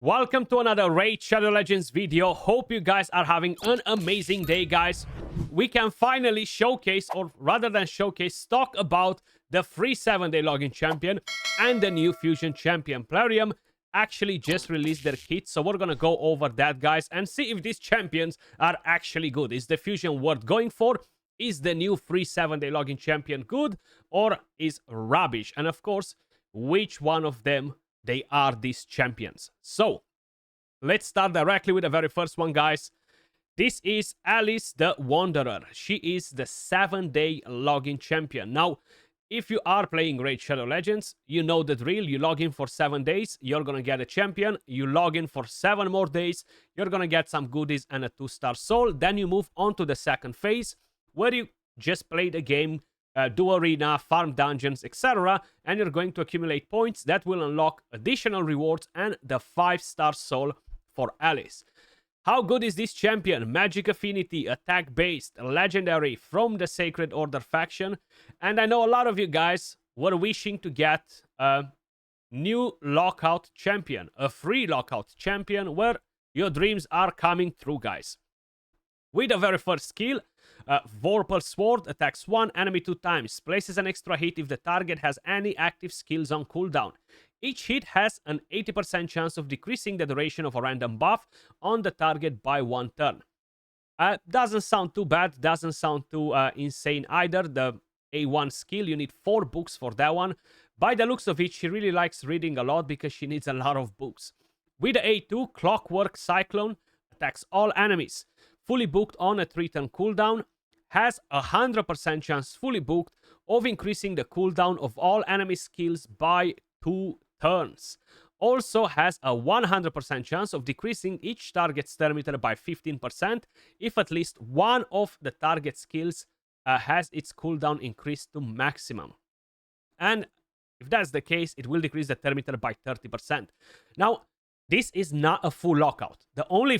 Welcome to another Raid Shadow Legends video. Hope you guys are having an amazing day, guys. We can finally showcase, or rather than showcase, talk about the free 7-day login champion and the new fusion champion. Plarium actually just released their kit, so we're gonna go over that, guys, and see if these champions are actually good. Is the fusion worth going for? Is the new free 7-day login champion good, or is rubbish? And of course, which one of them they are these champions. So let's start directly with the very first one, guys. This is Alice the Wanderer. She is the 7-day login champion. Now, if you are playing Raid Shadow Legends, you know the drill. You log in for 7 days, you're gonna get a champion. You log in for 7 more days, you're gonna get some goodies and a 2-star soul. Then you move on to the second phase, where you just play the game, do arena, farm dungeons, etc. And you're going to accumulate points that will unlock additional rewards and the 5-star soul for Alice. How good is this champion? Magic affinity, attack based, legendary, from the Sacred Order faction. And I know a lot of you guys were wishing to get a new lockout champion, a free lockout champion where your dreams are coming true, guys. With the very first skill, Vorpal Sword attacks one enemy 2 times, places an extra hit if the target has any active skills on cooldown. Each hit has an 80% chance of decreasing the duration of a random buff on the target by 1 turn. Doesn't sound too bad, doesn't sound too insane either. The A1 skill, you need 4 books for that one. By the looks of it, she really likes reading a lot because she needs a lot of books. With the A2, Clockwork Cyclone attacks all enemies. Fully booked on a 3-turn cooldown, has a 100% chance fully booked of increasing the cooldown of all enemy skills by 2 turns. Also has a 100% chance of decreasing each target's turn meter by 15% if at least one of the target skills has its cooldown increased to maximum. And if that's the case, it will decrease the turn meter by 30%. Now, this is not a full lockout. The only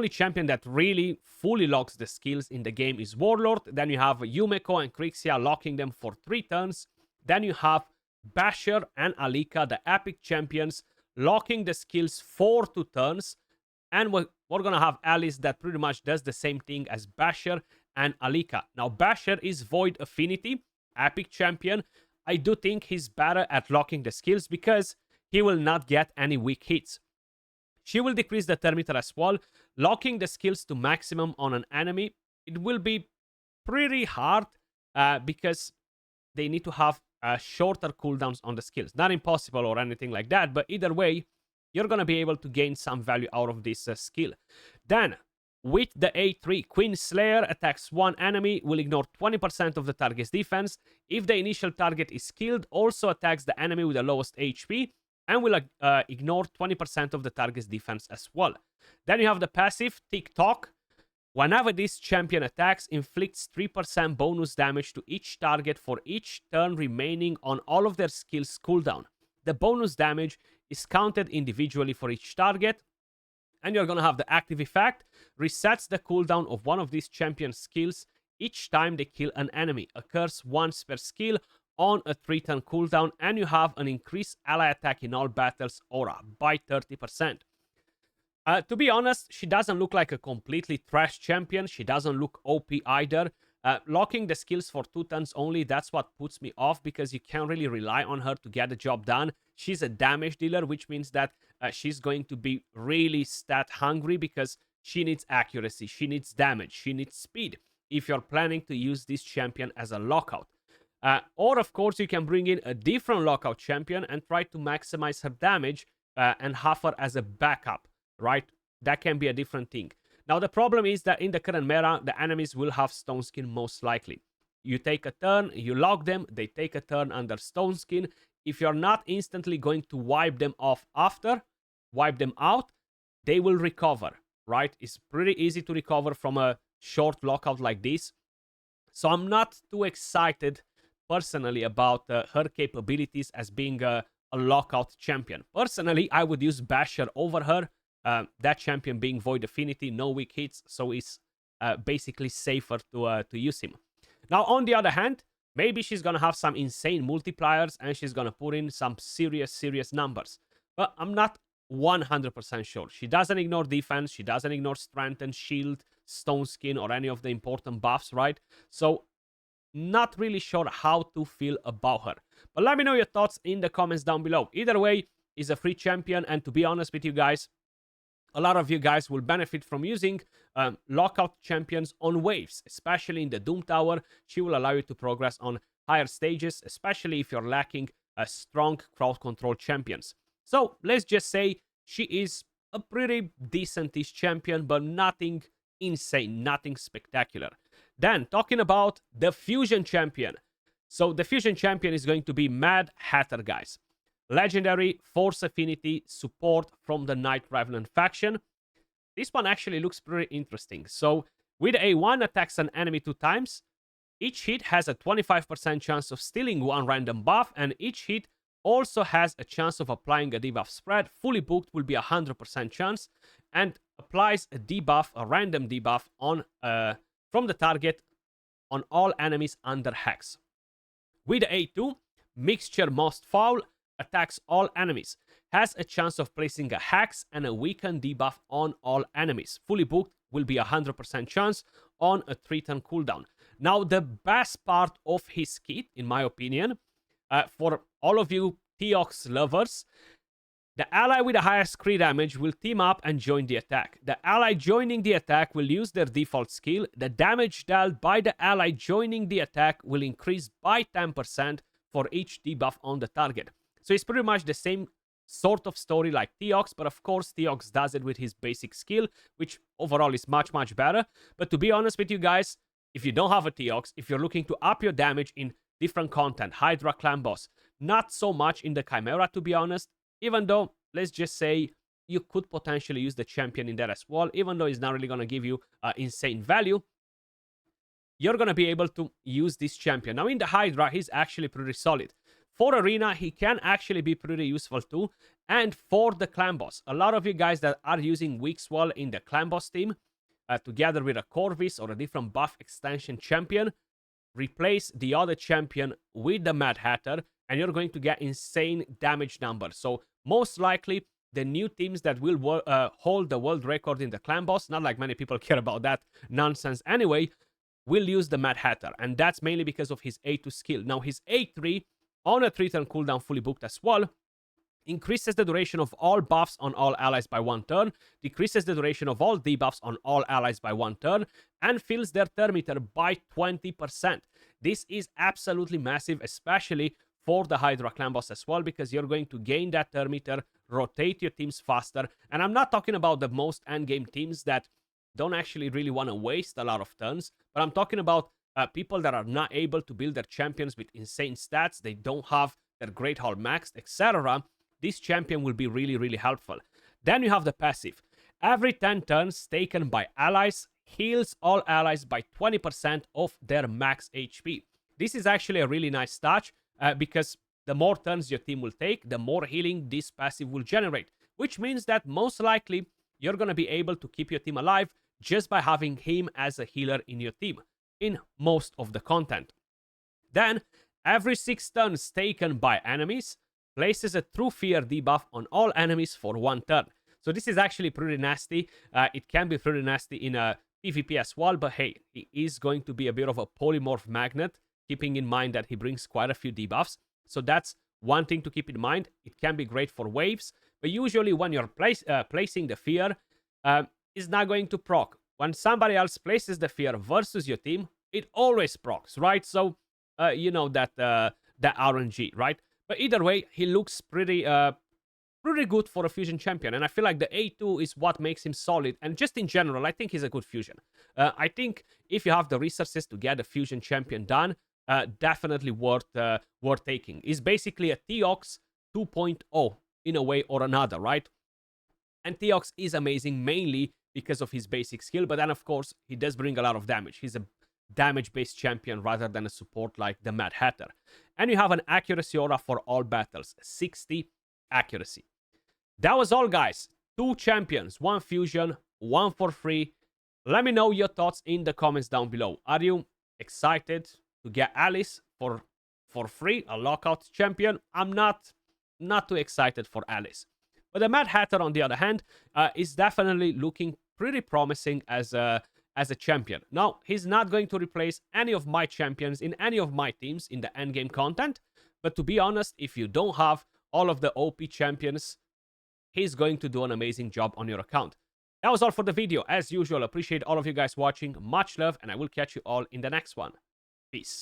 champion that really fully locks the skills in the game is Warlord. Then you have Yumeko and Krixia locking them for 3 turns. Then you have Basher and Alika, the epic champions, locking the skills for 2 turns. And we're going to have Alice that pretty much does the same thing as Basher and Alika. Now, Basher is Void Affinity, epic champion. I do think he's better at locking the skills because he will not get any weak hits. She will decrease the turn meter as well, locking the skills to maximum on an enemy. It will be pretty hard because they need to have shorter cooldowns on the skills. Not impossible or anything like that, but either way, you're going to be able to gain some value out of this skill. Then, with the A3, Queen Slayer attacks one enemy, will ignore 20% of the target's defense. If the initial target is killed, also attacks the enemy with the lowest HP, and will ignore 20% of the target's defense as well. Then you have the passive, TEOX. Whenever this champion attacks, inflicts 3% bonus damage to each target for each turn remaining on all of their skills cooldown. The bonus damage is counted individually for each target. And you're going to have the active effect, resets the cooldown of one of these champion skills each time they kill an enemy. Occurs once per skill on a 3-turn cooldown, and you have an increased ally attack in all battles aura by 30%. To be honest, she doesn't look like a completely trash champion. She doesn't look OP either. Locking the skills for 2 turns only, that's what puts me off because you can't really rely on her to get the job done. She's a damage dealer, which means that she's going to be really stat hungry because she needs accuracy, she needs damage, she needs speed if you're planning to use this champion as a lockout. Or, of course, you can bring in a different lockout champion and try to maximize her damage and have her as a backup, right? That can be a different thing. Now, the problem is that in the current meta, the enemies will have Stone Skin most likely. You take a turn, you lock them, they take a turn under Stone Skin. If you're not instantly going to wipe them off after, wipe them out, they will recover, right? It's pretty easy to recover from a short lockout like this. So I'm not too excited personally about her capabilities as being a lockout champion. Personally, I would use Basher over her. That champion being Void Affinity, no weak hits, so it's basically safer to use him. Now, on the other hand, maybe she's gonna have some insane multipliers and she's gonna put in some serious numbers. But I'm not 100% sure. She doesn't ignore defense. She doesn't ignore strength and shield, stone skin, or any of the important buffs, right? So not really sure how to feel about her. But let me know your thoughts in the comments down below. Either way, is a free champion, and to be honest with you guys, a lot of you guys will benefit from using lockout champions on waves, especially in the Doom Tower. She will allow you to progress on higher stages, especially if you're lacking strong crowd control champions. So let's just say she is a pretty decentish champion, but nothing insane, nothing spectacular. Then, talking about the Fusion Champion. So, the Fusion Champion is going to be Mad Hatter, guys. Legendary, Force Affinity, support from the Night Revenant faction. This one actually looks pretty interesting. So, with A1 attacks an enemy 2 times. Each hit has a 25% chance of stealing one random buff, and each hit also has a chance of applying a debuff spread. Fully booked will be a 100% chance, and applies a debuff, a random debuff on from the target on all enemies under Hex. With A2, Mixture Most Foul attacks all enemies. Has a chance of placing a Hex and a weaken debuff on all enemies. Fully booked will be a 100% chance on a 3-turn cooldown. Now, the best part of his kit, in my opinion, for all of you TEOX lovers, the ally with the highest crit damage will team up and join the attack. The ally joining the attack will use their default skill. The damage dealt by the ally joining the attack will increase by 10% for each debuff on the target. So it's pretty much the same sort of story like TEOX, but of course TEOX does it with his basic skill, which overall is much, much better. But to be honest with you guys, if you don't have a TEOX, if you're looking to up your damage in different content, Hydra Clan Boss, not so much in the Chimera, to be honest, even though, let's just say, you could potentially use the champion in there as well, even though it's not really going to give you insane value, you're going to be able to use this champion. Now, in the Hydra, he's actually pretty solid. For Arena, he can actually be pretty useful too. And for the Clan Boss, a lot of you guys that are using Weakswall in the Clan Boss team, together with a Corvus or a different buff extension champion, replace the other champion with the Mad Hatter, and you're going to get insane damage numbers. So most likely, the new teams that will hold the world record in the Clan Boss, not like many people care about that nonsense anyway, will use the Mad Hatter. And that's mainly because of his A2 skill. Now, his A3, on a 3-turn cooldown fully booked as well, increases the duration of all buffs on all allies by 1 turn, decreases the duration of all debuffs on all allies by 1 turn, and fills their turn meter by 20%. This is absolutely massive, especially for the Hydra Clan Boss as well, because you're going to gain that turn meter, rotate your teams faster, and I'm not talking about the most endgame teams that don't actually really want to waste a lot of turns, but I'm talking about people that are not able to build their champions with insane stats, they don't have their Great Hall maxed, etc. This champion will be really, really helpful. Then you have the passive. Every 10 turns taken by allies heals all allies by 20% of their max HP. This is actually a really nice touch because the more turns your team will take, the more healing this passive will generate, which means that most likely you're going to be able to keep your team alive just by having him as a healer in your team in most of the content. Then, every 6 turns taken by enemies places a True Fear debuff on all enemies for 1 turn. So this is actually pretty nasty. It can be pretty nasty in a PvP as well, but hey, he is going to be a bit of a polymorph magnet, keeping in mind that he brings quite a few debuffs. So that's one thing to keep in mind. It can be great for waves, but usually when you're placing the fear, it's not going to proc. When somebody else places the fear versus your team, it always procs, right? So, you know that RNG, right? But either way, he looks pretty good for a fusion champion. And I feel like the A2 is what makes him solid. And just in general, I think he's a good fusion. I think if you have the resources to get a fusion champion done, definitely worth taking. He's basically a TEOX 2.0 in a way or another, right? And TEOX is amazing mainly because of his basic skill. But then, of course, he does bring a lot of damage. He's a damage-based champion rather than a support like the Mad Hatter. And you have an accuracy aura for all battles, 60 accuracy. That was all, guys. 2 champions, 1 fusion, 1 for free. Let me know your thoughts in the comments down below. Are you excited to get Alice for free, a lockout champion? I'm not too excited for Alice. But the Mad Hatter, on the other hand, is definitely looking pretty promising as a champion. Now, he's not going to replace any of my champions in any of my teams in the endgame content. But to be honest, if you don't have all of the OP champions, he's going to do an amazing job on your account. That was all for the video. As usual, appreciate all of you guys watching. Much love, and I will catch you all in the next one. Peace.